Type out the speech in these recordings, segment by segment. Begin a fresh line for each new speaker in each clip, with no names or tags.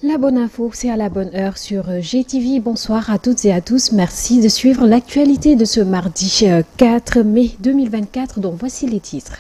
La bonne info, c'est à la bonne heure sur GTV. Bonsoir à toutes et à tous. Merci de suivre l'actualité de ce mardi 4 mai 2024, dont voici les titres.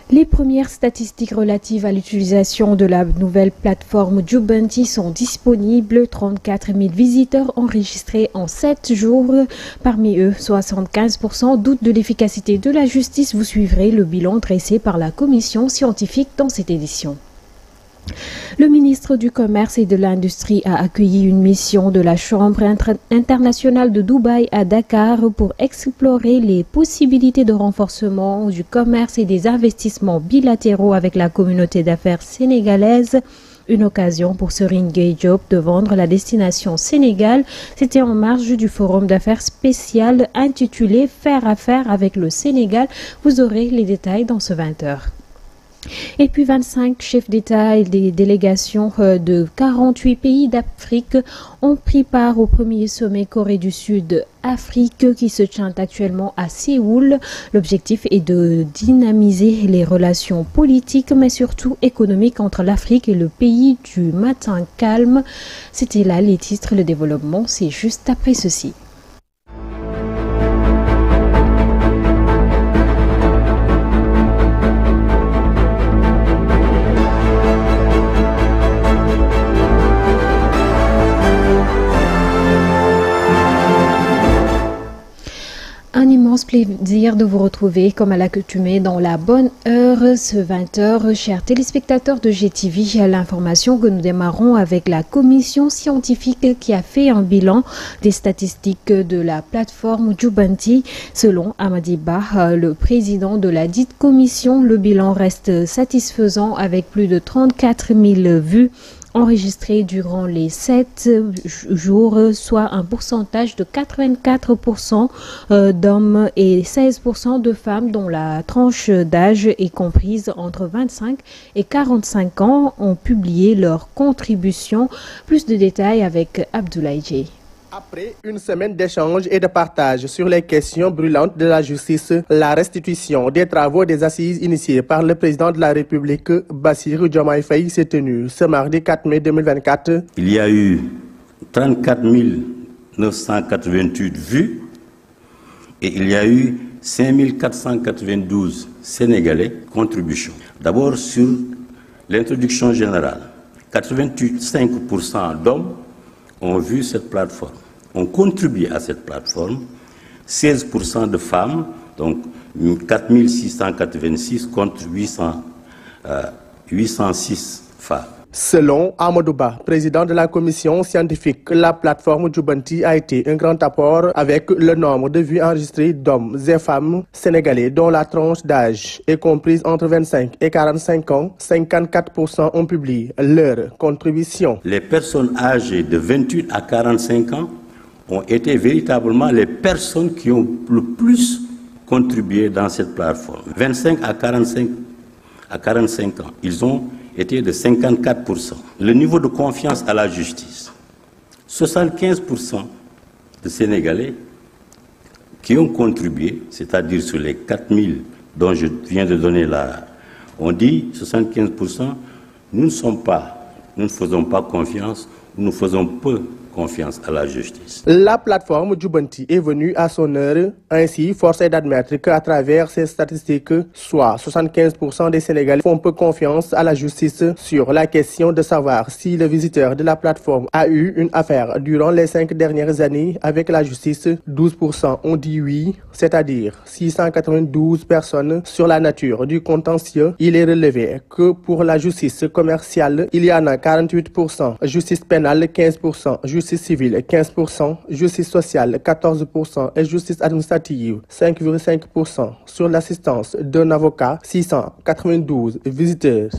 Les premières statistiques relatives à l'utilisation de la nouvelle plateforme Jubanti sont disponibles. 34 000 visiteurs enregistrés en 7 jours. Parmi eux, 75% doutent de l'efficacité de la justice. Vous suivrez le bilan dressé par la commission scientifique dans cette édition. Le ministre du Commerce et de l'Industrie a accueilli une mission de la Chambre internationale de Dubaï à Dakar pour explorer les possibilités de renforcement du commerce et des investissements bilatéraux avec la communauté d'affaires sénégalaise. Une occasion pour Serigne Gueye Diop de vendre la destination Sénégal. C'était en marge du forum d'affaires spécial intitulé « Faire affaire avec le Sénégal ». Vous aurez les détails dans ce 20h. Et puis 25 chefs d'État et des délégations de 48 pays d'Afrique ont pris part au premier sommet Corée du Sud-Afrique qui se tient actuellement à Séoul. L'objectif est de dynamiser les relations politiques mais surtout économiques entre l'Afrique et le pays du matin calme. C'était là les titres, le développement, c'est juste après ceci. Un immense plaisir de vous retrouver comme à l'accoutumée dans la bonne heure, ce 20h. Chers téléspectateurs de GTV, l'information que nous démarrons avec la commission scientifique qui a fait un bilan des statistiques de la plateforme Jubanti. Selon Amadiba, le président de la dite commission, le bilan reste satisfaisant avec plus de 34 000 vues enregistrés durant les 7 jours, soit un pourcentage de 84% d'hommes et 16% de femmes dont la tranche d'âge est comprise entre 25 et 45 ans ont publié leur contribution. Plus de détails avec Abdoulaye Djei.
Après une semaine d'échanges et de partage sur les questions brûlantes de la justice, la restitution des travaux des assises initiées par le président de la République, Bassirou Diomaye Faye, s'est tenue ce mardi 4 mai 2024.
Il y a eu 34 988 vues et il y a eu 5 492 Sénégalais contributions. D'abord sur l'introduction générale, 85% d'hommes ont vu cette plateforme, ont contribué à cette plateforme, 16% de femmes, donc 4 686 contre 806 femmes.
Selon Amadouba, président de la commission scientifique, la plateforme Jubanti a été un grand apport avec le nombre de vues enregistrées d'hommes et femmes sénégalais dont la tranche d'âge est comprise entre 25 et 45 ans. 54% ont publié leur contribution.
Les personnes âgées de 28 à 45 ans ont été véritablement les personnes qui ont le plus contribué dans cette plateforme. 25 à 45 ans, ils ont était de 54%. Le niveau de confiance à la justice, 75% de Sénégalais qui ont contribué, c'est-à-dire sur les 4 000 dont je viens de donner là, on dit 75%, nous ne faisons pas confiance, nous faisons peu confiance à la justice.
La plateforme Jubanti est venue à son heure. Ainsi, force est d'admettre qu'à travers ces statistiques, soit 75% des Sénégalais font peu confiance à la justice sur la question de savoir si le visiteur de la plateforme a eu une affaire durant les 5 dernières années avec la justice. 12% ont dit oui, c'est-à-dire 692 personnes sur la nature du contentieux. Il est relevé que pour la justice commerciale, il y en a 48%, justice pénale 15%, justice civile 15%, justice sociale 14% et justice administrative 5,5%. Sur l'assistance d'un avocat, 692 visiteurs.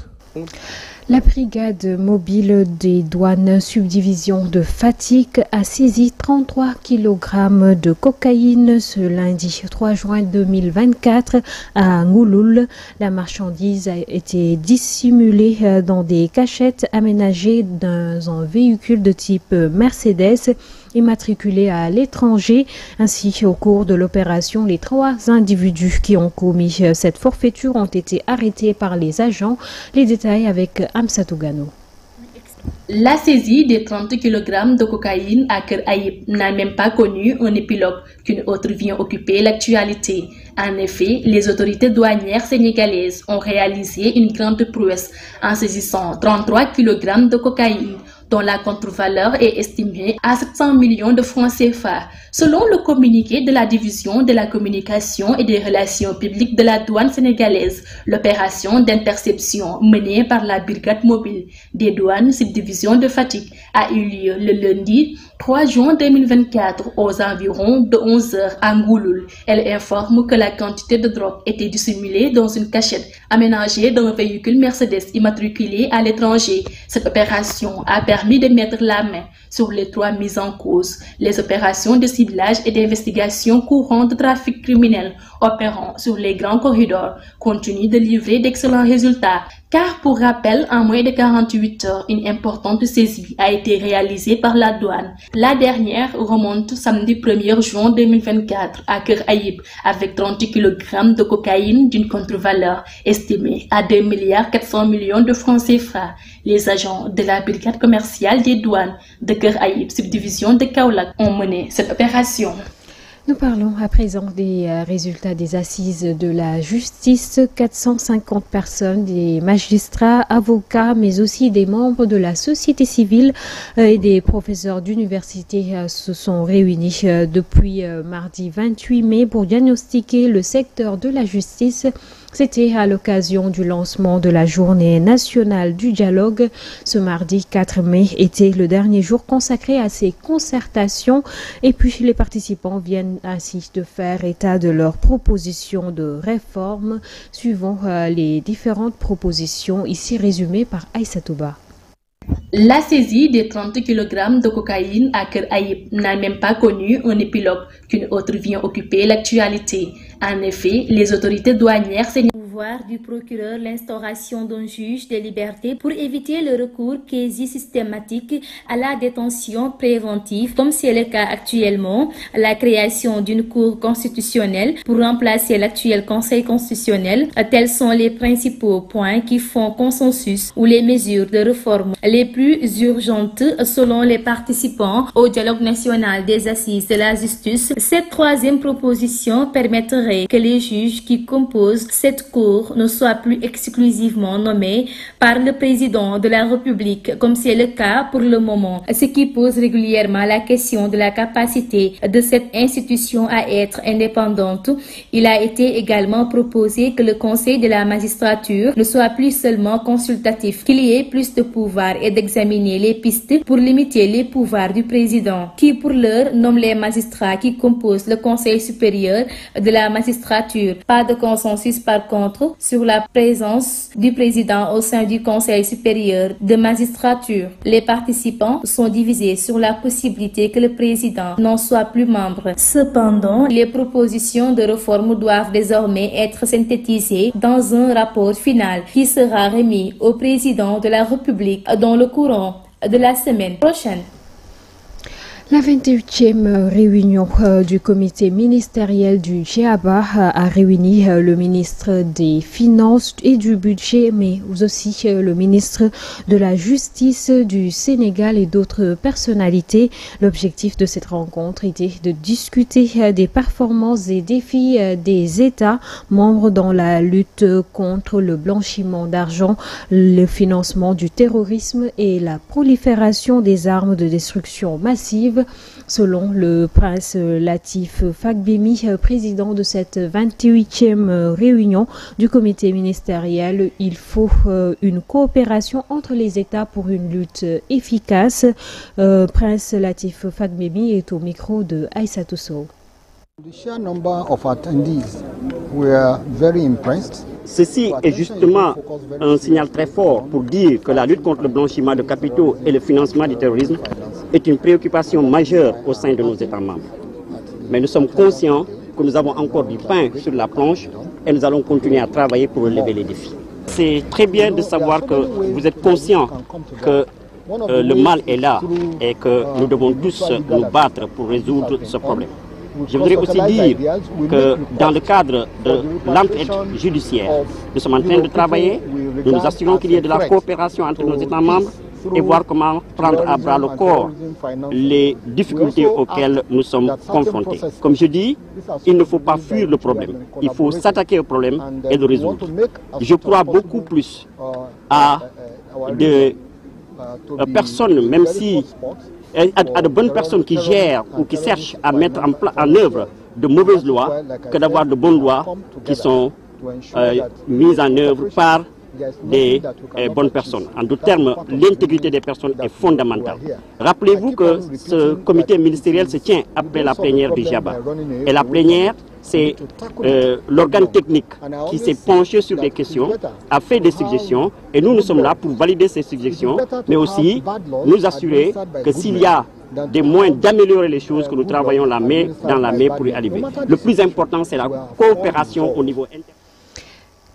La brigade mobile des douanes subdivision de Fatick a saisi 33 kg de cocaïne ce lundi 3 juin 2024 à Ngouloul. La marchandise a été dissimulée dans des cachettes aménagées dans un véhicule de type Mercedes immatriculés à l'étranger. Ainsi, au cours de l'opération, les 3 individus qui ont commis cette forfaiture ont été arrêtés par les agents. Les détails avec Amsatou Gano.
La saisie des 30 kg de cocaïne à Keur Aïb n'a même pas connu un épilogue qu'une autre vient occuper l'actualité. En effet, les autorités douanières sénégalaises ont réalisé une grande prouesse en saisissant 33 kg de cocaïne, dont la contre-valeur est estimée à 700 millions de francs CFA. Selon le communiqué de la division de la communication et des relations publiques de la douane sénégalaise, l'opération d'interception menée par la brigade mobile des douanes subdivision de Fatick a eu lieu le lundi 3 juin 2024 aux environs de 11 h à Ngouloul. Elle informe que la quantité de drogue était dissimulée dans une cachette aménagée d'un véhicule Mercedes immatriculé à l'étranger. Cette opération a permis de mettre la main sur les 3 mises en cause. Les opérations de ciblage et d'investigation courantes de trafic criminel opérant sur les grands corridors continuent de livrer d'excellents résultats. Car pour rappel, en moins de 48 heures, une importante saisie a été réalisée par la douane. La dernière remonte samedi 1er juin 2024 à Keur Aïb avec 30 kg de cocaïne d'une contre-valeur estimée à 2,4 milliards de francs CFA. Les agents de la brigade commerciale des douanes de Keur Aïb, subdivision de Kaolack, ont mené cette opération.
Nous parlons à présent des résultats des assises de la justice. 450 personnes, des magistrats, avocats, mais aussi des membres de la société civile et des professeurs d'université se sont réunis depuis mardi 28 mai pour diagnostiquer le secteur de la justice. C'était à l'occasion du lancement de la journée nationale du dialogue. Ce mardi 4 mai était le dernier jour consacré à ces concertations et puis les participants viennent ainsi de faire état de leurs propositions de réforme suivant les différentes propositions ici résumées par Aïssatou Ba.
La saisie des 30 kg de cocaïne à Keur Aïb n'a même pas connu un épilogue qu'une autre vient occuper l'actualité. En effet, les autorités douanières
du procureur l'instauration d'un juge des libertés pour éviter le recours quasi systématique à la détention préventive, comme c'est le cas actuellement, la création d'une cour constitutionnelle pour remplacer l'actuel Conseil constitutionnel. Tels sont les principaux points qui font consensus ou les mesures de réforme les plus urgentes selon les participants au dialogue national des assises de la justice. Cette troisième proposition permettrait que les juges qui composent cette cour ne soient plus exclusivement nommés par le président de la République, comme c'est le cas pour le moment, ce qui pose régulièrement la question de la capacité de cette institution à être indépendante. Il a été également proposé que le Conseil de la magistrature ne soit plus seulement consultatif, qu'il y ait plus de pouvoir et d'examiner les pistes pour limiter les pouvoirs du président, qui pour l'heure nomme les magistrats qui composent le Conseil supérieur de la magistrature. Pas de consensus par contre sur la présence du président au sein du Conseil supérieur de magistrature. Les participants sont divisés sur la possibilité que le président n'en soit plus membre. Cependant, les propositions de réforme doivent désormais être synthétisées dans un rapport final qui sera remis au président de la République dans le courant de la semaine prochaine.
La 28e réunion du comité ministériel du GEABA a réuni le ministre des Finances et du Budget, mais aussi le ministre de la Justice du Sénégal et d'autres personnalités. L'objectif de cette rencontre était de discuter des performances et défis des États membres dans la lutte contre le blanchiment d'argent, le financement du terrorisme et la prolifération des armes de destruction massive. Selon le prince Latif Fagbemi, président de cette 28e réunion du comité ministériel, il faut une coopération entre les États pour une lutte efficace. Prince Latif Fagbemi est au micro de Aïssatou Sow.
Ceci est justement un signal très fort pour dire que la lutte contre le blanchiment de capitaux et le financement du terrorisme est une préoccupation majeure au sein de nos États membres. Mais nous sommes conscients que nous avons encore du pain sur la planche et nous allons continuer à travailler pour relever les défis. C'est très bien de savoir que vous êtes conscients que le mal est là et que nous devons tous nous battre pour résoudre ce problème. Je voudrais aussi dire que dans le cadre de l'enquête judiciaire, nous sommes en train de travailler, nous nous assurons qu'il y ait de la coopération entre nos États membres et voir comment prendre à bras le corps les difficultés auxquelles nous sommes confrontés. Comme je dis, il ne faut pas fuir le problème. Il faut s'attaquer au problème et le résoudre. Je crois beaucoup plus à des personnes, même si à de bonnes personnes qui gèrent ou qui cherchent à mettre en œuvre de mauvaises lois, que d'avoir de bonnes lois qui sont mises en œuvre par des bonnes personnes. En d'autres termes, l'intégrité des personnes est fondamentale. Rappelez-vous que ce comité ministériel se tient après la plénière du JABA. Et la plénière, c'est l'organe technique qui s'est penché sur des questions, a fait des suggestions, et nous sommes là pour valider ces suggestions, mais aussi nous assurer que s'il y a des moyens d'améliorer les choses, que nous travaillons la main dans la main pour y arriver. Le plus important, c'est la coopération au niveau international.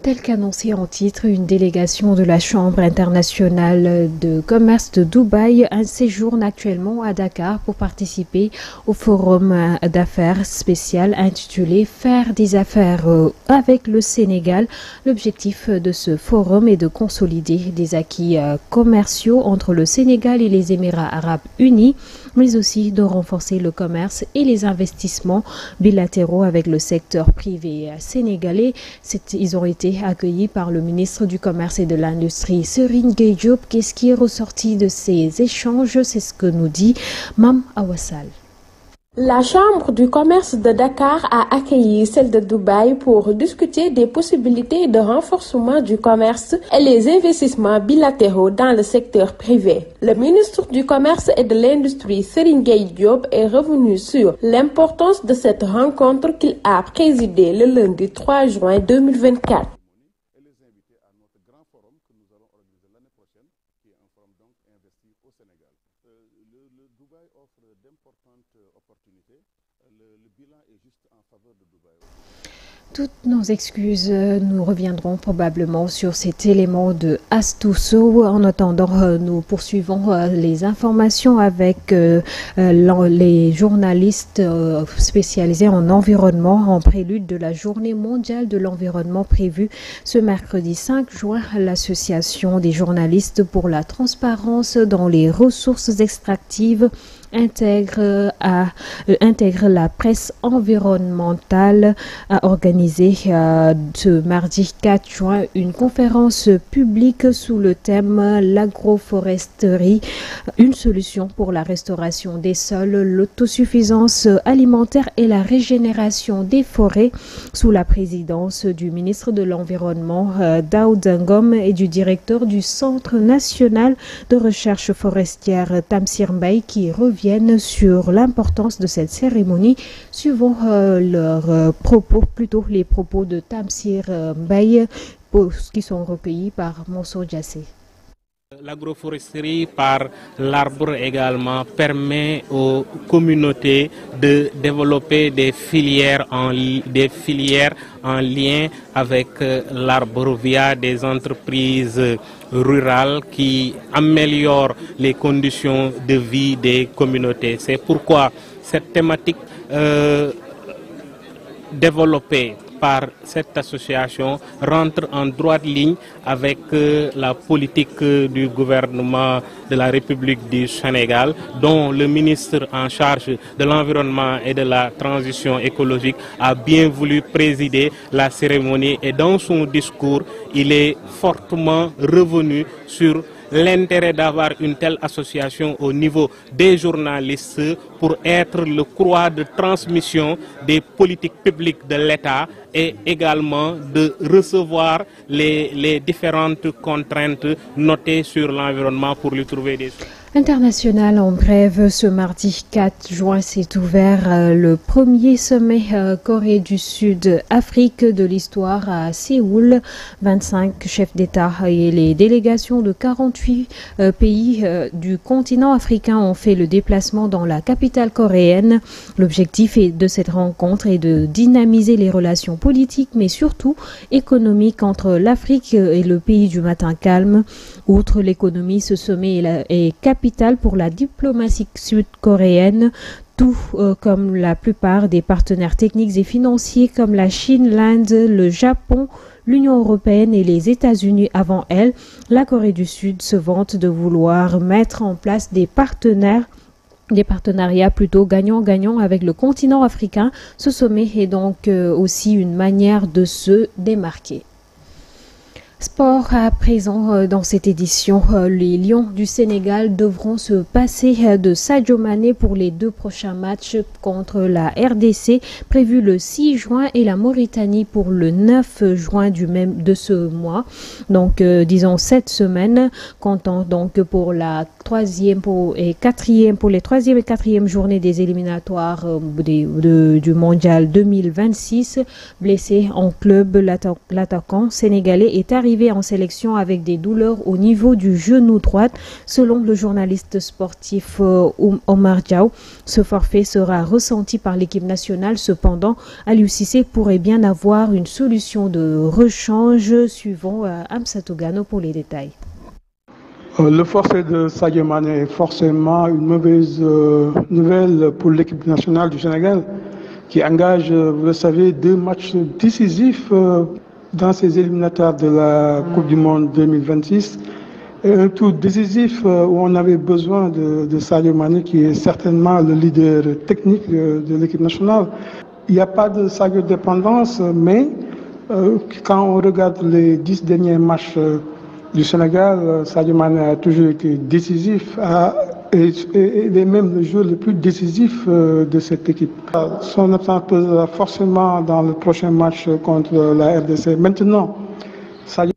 Tel qu'annoncé en titre, une délégation de la Chambre internationale de commerce de Dubaï séjourne actuellement à Dakar pour participer au forum d'affaires spécial intitulé « Faire des affaires avec le Sénégal ». L'objectif de ce forum est de consolider des acquis commerciaux entre le Sénégal et les Émirats arabes unis, mais aussi de renforcer le commerce et les investissements bilatéraux avec le secteur privé sénégalais. Ils ont été accueillis par le ministre du Commerce et de l'Industrie, Serigne Gueye Diop. Qu'est-ce qui est ressorti de ces échanges? C'est ce que nous dit Mam Awassal.
La Chambre du commerce de Dakar a accueilli celle de Dubaï pour discuter des possibilités de renforcement du commerce et les investissements bilatéraux dans le secteur privé. Le ministre du Commerce et de l'Industrie, Serigne Gueye Diop, est revenu sur l'importance de cette rencontre qu'il a présidée le lundi 3 juin 2024.
Toutes nos excuses, nous reviendrons probablement sur cet élément de Astousso. En attendant, nous poursuivons les informations avec les journalistes spécialisés en environnement en prélude de la journée mondiale de l'environnement prévue ce mercredi 5 juin. L'association des journalistes pour la transparence dans les ressources extractives intègre la presse environnementale, a organisé ce mardi 4 juin une conférence publique sous le thème l'agroforesterie, une solution pour la restauration des sols, l'autosuffisance alimentaire et la régénération des forêts, sous la présidence du ministre de l'Environnement Daouda Ngom et du directeur du Centre national de recherche forestière Tamsir Mbaye, qui reviennent sur l'importance de cette cérémonie, suivant leurs propos, plutôt les propos de Tamsir Mbaye, qui sont recueillis par Monso Djassé.
L'agroforesterie par l'arbre également permet aux communautés de développer des filières en lien avec l'arbre via des entreprises rurales qui améliorent les conditions de vie des communautés. C'est pourquoi cette thématique développée par cette association rentre en droite ligne avec la politique du gouvernement de la République du Sénégal, dont le ministre en charge de l'environnement et de la transition écologique a bien voulu présider la cérémonie, et dans son discours, il est fortement revenu sur l'intérêt d'avoir une telle association au niveau des journalistes pour être le courroie de transmission des politiques publiques de l'État et également de recevoir les différentes contraintes notées sur l'environnement pour lui trouver des solutions.
International en brève, ce mardi 4 juin s'est ouvert le premier sommet Corée du Sud-Afrique de l'histoire à Séoul. 25 chefs d'État et les délégations de 48 pays du continent africain ont fait le déplacement dans la capitale coréenne. L'objectif de cette rencontre est de dynamiser les relations politiques, mais surtout économiques entre l'Afrique et le pays du matin calme. Outre l'économie, ce sommet est capital pour la diplomatie sud-coréenne, tout comme la plupart des partenaires techniques et financiers comme la Chine, l'Inde, le Japon, l'Union européenne et les États-Unis avant elle. La Corée du Sud se vante de vouloir mettre en place des partenariats plutôt gagnant-gagnant avec le continent africain. Ce sommet est donc aussi une manière de se démarquer. Sport à présent dans cette édition, les Lions du Sénégal devront se passer de Sadio Mané pour les 2 prochains matchs contre la RDC prévus le 6 juin et la Mauritanie pour le 9 juin de ce mois. Donc disons cette semaine, comptant donc pour la troisième et quatrième journée des éliminatoires du mondial 2026. Blessé en club, l'attaquant sénégalais est arrivé en sélection avec des douleurs au niveau du genou droit. Selon le journaliste sportif Omar Diaw, ce forfait sera ressenti par l'équipe nationale. Cependant, Aliou Cissé pourrait bien avoir une solution de rechange. Suivant Amsatou Gano pour les détails.
Le forfait de Sadio Mané est forcément une mauvaise nouvelle pour l'équipe nationale du Sénégal qui engage, vous le savez, 2 matchs décisifs dans ces éliminatoires de la Coupe du Monde 2026. Et un tour décisif où on avait besoin de Sadio Mané, qui est certainement le leader technique de l'équipe nationale. Il n'y a pas de Sadio dépendance, mais quand on regarde les 10 derniers matchs du Sénégal, Sadio Mané a toujours été décisif et il est même le joueur le plus décisif de cette équipe. Son absence pesera forcément dans le prochain match contre la RDC. Maintenant, Sadio...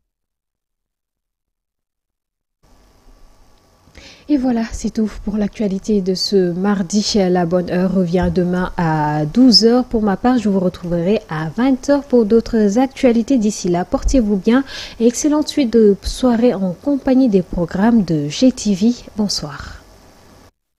Et voilà, c'est tout pour l'actualité de ce mardi. La bonne heure revient demain à 12h. Pour ma part, je vous retrouverai à 20h pour d'autres actualités. D'ici là, portez-vous bien et excellente suite de soirée en compagnie des programmes de GTV. Bonsoir.